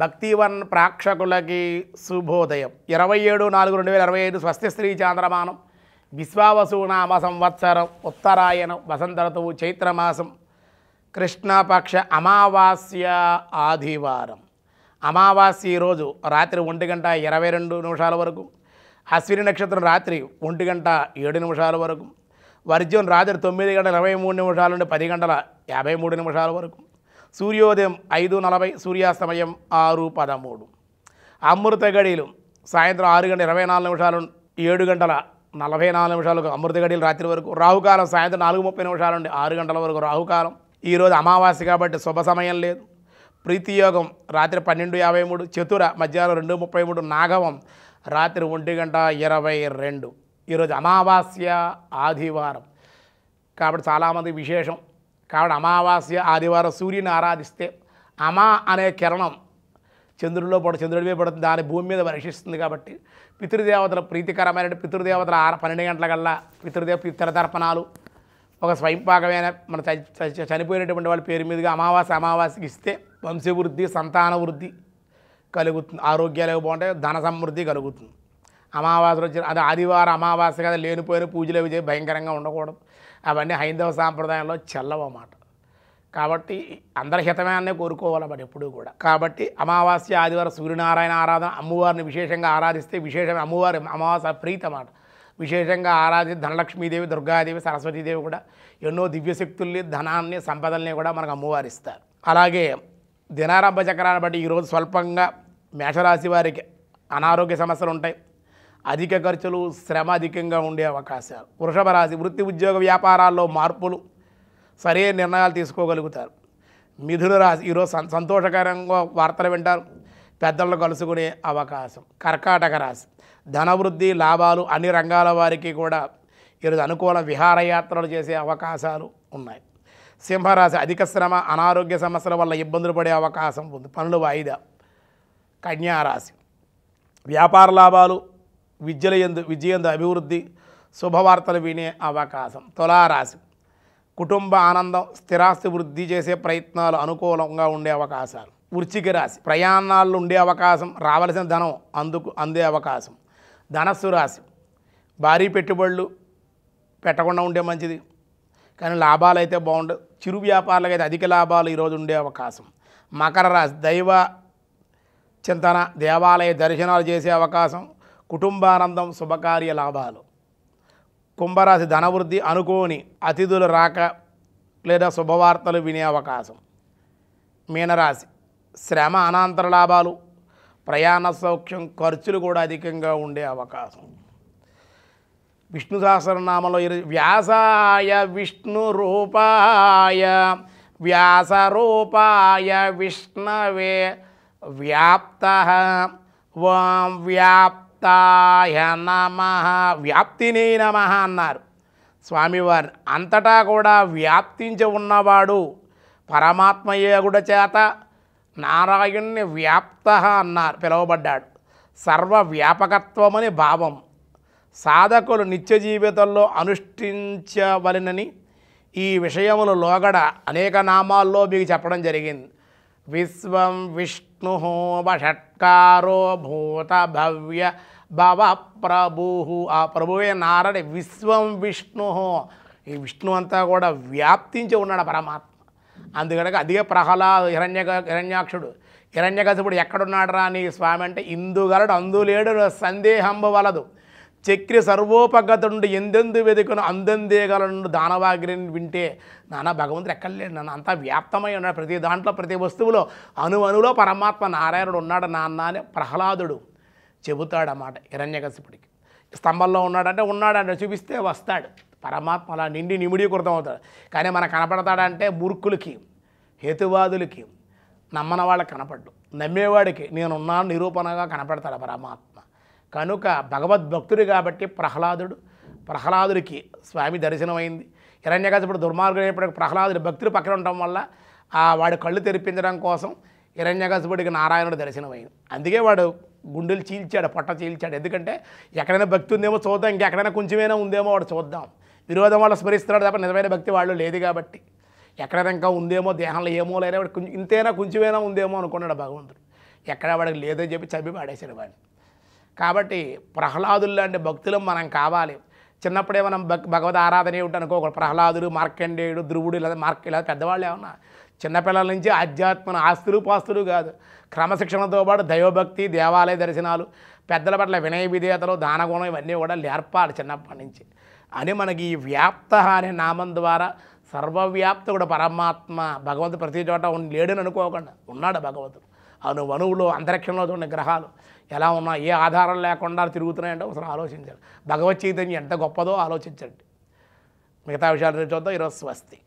భక్తివన్ ప్రేక్షకులకి శుభోదయం. 27/4/2025 స్వస్తి శ్రీ చాంద్రమానం విశ్వావసునామ సంవత్సరం ఉత్తరాయణం వసంత ఋతువు చైత్రమాసం కృష్ణపక్ష అమావాస్య ఆదివారం. అమావాస్య ఈరోజు రాత్రి 1:22 వరకు, అశ్విని నక్షత్రం రాత్రి 1:07 వరకు, వర్జ్యం రాత్రి 9:23 నుండి 10:53 వరకు, సూర్యోదయం 5:40, సూర్యాస్తమయం 6:13. అమృత గడియలు సాయంత్రం 6:24 నుండి 7:44 అమృత గడియలు రాత్రి వరకు. రాహుకాలం సాయంత్రం 4:30 నుండి 6 గంటల వరకు రాహుకాలం. ఈరోజు అమావాస్య కాబట్టి శుభ సమయం లేదు. ప్రీతియోగం రాత్రి 12:53, చతుర మధ్యాహ్నం 2:33, నాగవం రాత్రి 1:22. ఈరోజు అమావాస్య ఆదివారం కాబట్టి చాలామంది విశేషం. కాబట్టి అమావాస్య ఆదివారం సూర్యుని ఆరాధిస్తే అమా అనే కిరణం చంద్రుడిలో చంద్రుడిపై పడుతుంది, దాని భూమి మీద వర్షిస్తుంది. కాబట్టి పితృదేవతల ప్రీతికరమైన పితృదేవతల 12 గంటలకల్లా పితృతర్పణాలు, ఒక స్వయంపాకమైన మన చనిపోయినటువంటి వాళ్ళ పేరు మీదుగా అమావాస్యకి ఇస్తే వంశవృద్ధి, సంతాన వృద్ధి కలుగుతుంది, ఆరోగ్యాలు బాగుంటాయి, ధన సమృద్ధి కలుగుతుంది. అమావాస్య వచ్చి అది ఆదివారం అమావాస్య కదా, లేనిపోయిన పూజలు అవి చేసి భయంకరంగా ఉండకూడదు. అవన్నీ హైందవ సాంప్రదాయంలో చెల్లవన్నమాట. కాబట్టి అందరి హితమాన్నే కోరుకోవాలన్నమాట ఎప్పుడూ కూడా. కాబట్టి అమావాస్య ఆదివారం సూర్యనారాయణ ఆరాధన, అమ్మవారిని విశేషంగా ఆరాధిస్తే విశేషమైన అమ్మవారి అమావాస్య ప్రీతి అన్నమాట. విశేషంగా ఆరాధి ధనలక్ష్మీదేవి, దుర్గాదేవి, సరస్వతీదేవి కూడా ఎన్నో దివ్యశక్తుల్ని, ధనాన్ని, సంపదల్ని కూడా మనకు అమ్మవారిస్తారు. అలాగే దినారంభ చక్రాన్ని బట్టి ఈరోజు స్వల్పంగా మేషరాశి వారికి అనారోగ్య సమస్యలు ఉంటాయి. అధిక ఖర్చులు, శ్రమ అధికంగా ఉండే అవకాశాలు. వృషభ రాశి వృత్తి, ఉద్యోగ, వ్యాపారాల్లో మార్పులు, సరైన నిర్ణయాలు తీసుకోగలుగుతారు. మిథున రాశి ఈరోజు సంతోషకరంగా వార్తలు వింటారు, పెద్దలను కలుసుకునే అవకాశం. కర్కాటక రాశి ధనవృద్ధి, లాభాలు, అన్ని రంగాల వారికి కూడా ఈరోజు అనుకూల విహారయాత్రలు చేసే అవకాశాలు ఉన్నాయి. సింహరాశి అధిక శ్రమ, అనారోగ్య సమస్యల వల్ల ఇబ్బందులు పడే అవకాశం ఉంది, పనులు వాయిదా. కన్యారాశి వ్యాపార లాభాలు, విజయందు అభివృద్ధి, శుభవార్తలు వినే అవకాశం. తులారాశి కుటుంబ ఆనందం, స్థిరాస్తి వృద్ధి చేసే ప్రయత్నాలు అనుకూలంగా ఉండే అవకాశాలు. వృశ్చిక రాశి ప్రయాణాల్లో ఉండే అవకాశం, రావలసిన ధనం అందే అవకాశం. ధనస్సు రాశి భారీ పెట్టుబడులు పెట్టకుండా ఉండే మంచిది, కానీ లాభాలు అయితే బాగుండదు. చిరు వ్యాపారాలకు అయితే అధిక లాభాలు ఈరోజు ఉండే అవకాశం. మకర రాశి దైవ చింతన, దేవాలయ దర్శనాలు చేసే అవకాశం, కుటుంబానందం, శుభకార్య లాభాలు. కుంభరాశి ధనవృద్ధి, అనుకోని అతిథులు రాక లేదా శుభవార్తలు వినే అవకాశం. మీనరాశి శ్రమ, అనాంతర లాభాలు, ప్రయాణ సౌఖ్యం, ఖర్చులు కూడా అధికంగా ఉండే అవకాశం. విష్ణు సహస్రనామంలో వ్యాసాయ విష్ణు రూపాయ వ్యాసరూపాయ విష్ణవే వ్యాప్తః ఓం వ్యాప్తాయ నమః, వ్యాప్తినే నమః అన్నారు స్వామివారు. అంతటా కూడా వ్యాప్తించి ఉన్నవాడు పరమాత్మయేగుడ చేత నారాయణ్ణి వ్యాప్త అన్నారు, పిలువబడ్డాడు. సర్వవ్యాపకత్వమని భావం సాధకులు నిత్య జీవితంలో అనుష్ఠించవలనని ఈ విషయములు లోగడ అనేక నామాల్లో మీకు చెప్పడం జరిగింది. విశ్వం విష్ణు వషట్కారో భూత భవ్య భవ ప్రభు, ఆ ప్రభువే నారడి విశ్వం విష్ణు, ఈ విష్ణు అంతా కూడా వ్యాప్తించి ఉన్నాడు పరమాత్మ. అందుకనక అదే ప్రహ్లాదు హిరణ్యాక్షుడు హిరణ్యకశిపుడు ఎక్కడున్నాడు రా నీ స్వామి అంటే, ఇందుగలడు అందులేడు సందేహంబు వలదు, చక్రి సర్వోపగతుండు ఎందెందు వెతుకును అందందేగలను దానవాగ్రిని వింటే. నాన్న భగవంతుడు ఎక్కడలేడు, నన్ను అంతా వ్యాప్తమై ఉన్నాడు, ప్రతి దాంట్లో ప్రతి వస్తువులో అణువణులో పరమాత్మ నారాయణుడు ఉన్నాడు నాన్న అని ప్రహ్లాదుడు చెబుతాడన్నమాట హిరణ్యకశిపుడికి. స్తంభంలో ఉన్నాడంటే ఉన్నాడంటే చూపిస్తే వస్తాడు పరమాత్మ, అలా నిండి నిమిడీకృతం అవుతాడు. కానీ మనకు కనపడతాడంటే మూర్ఖులకి, హేతువాదులకి, నమ్మన వాళ్ళకి కనపడ్డు, నమ్మేవాడికి నేనున్నాను నిరూపణగా కనపడతాడు పరమాత్మ. కనుక భగవద్భక్తుడు కాబట్టి ప్రహ్లాదుడికి స్వామి దర్శనమైంది. హిరణ్యకశిపుడు దుర్మార్గుడు అయినప్పటికీ ప్రహ్లాదుడి భక్తుడు పక్కన ఉండటం వల్ల వాడి కళ్ళు తెరిపించడం కోసం హిరణ్యకశిపుడికి నారాయణుడు దర్శనమైంది. అందుకే వాడు గుండెలు చీల్చాడు, పొట్ట చీల్చాడు. ఎందుకంటే ఎక్కడైనా భక్తి ఉందేమో చూద్దాం, ఇంకెక్కడైనా కొంచెమైనా ఉందేమో వాడు చూద్దాం. విరోధం వల్ల స్మరిస్తున్నాడు తప్ప నిజమైన భక్తి వాళ్ళు లేదు కాబట్టి ఎక్కడైనా ఇంకా ఉందేమో, దేహంలో ఏమో లేదా ఇంతైనా కొంచెమైనా ఉందేమో అనుకున్నాడు భగవంతుడు. ఎక్కడ వాడికి లేదని చెప్పి చంపి పాడేశాడు వాడిని. కాబట్టి ప్రహ్లాదులు లాంటి భక్తులు మనం కావాలి. చిన్నప్పుడే మనం భగవద్ ఆరాధన ఏమిటి అనుకోకూడదు. ప్రహ్లాదుడు, మార్కండేయుడు, ధ్రువుడు ఇలా ఇలా పెద్దవాళ్ళు ఏమన్నా చిన్నపిల్లల నుంచి ఆధ్యాత్మ ఆస్తులు పాస్తులు కాదు, క్రమశిక్షణతో పాటు దైవభక్తి, దేవాలయ దర్శనాలు, పెద్దల పట్ల వినయ విధేయతలు, దానగుణం ఇవన్నీ కూడా నేర్పాలి చిన్నప్పటి నుంచి అని మనకి ఈ వ్యాప్త అనే నామం ద్వారా సర్వవ్యాప్తుడు పరమాత్మ భగవంతుడు ప్రతి చోట లేడని అనుకోకుండా ఉన్నాడు భగవంతుడు. అణువులో అంతరిక్షంలో చూడండి గ్రహాలు ఎలా ఉన్నా ఏ ఆధారం లేకుండా తిరుగుతున్నాయంటే ఒకసారి ఆలోచించండి. భగవత్ చైతన్యం ఎంత గొప్పదో ఆలోచించండి. మిగతా విషయాలు చూద్దాం. ఈరోజు స్వస్తి.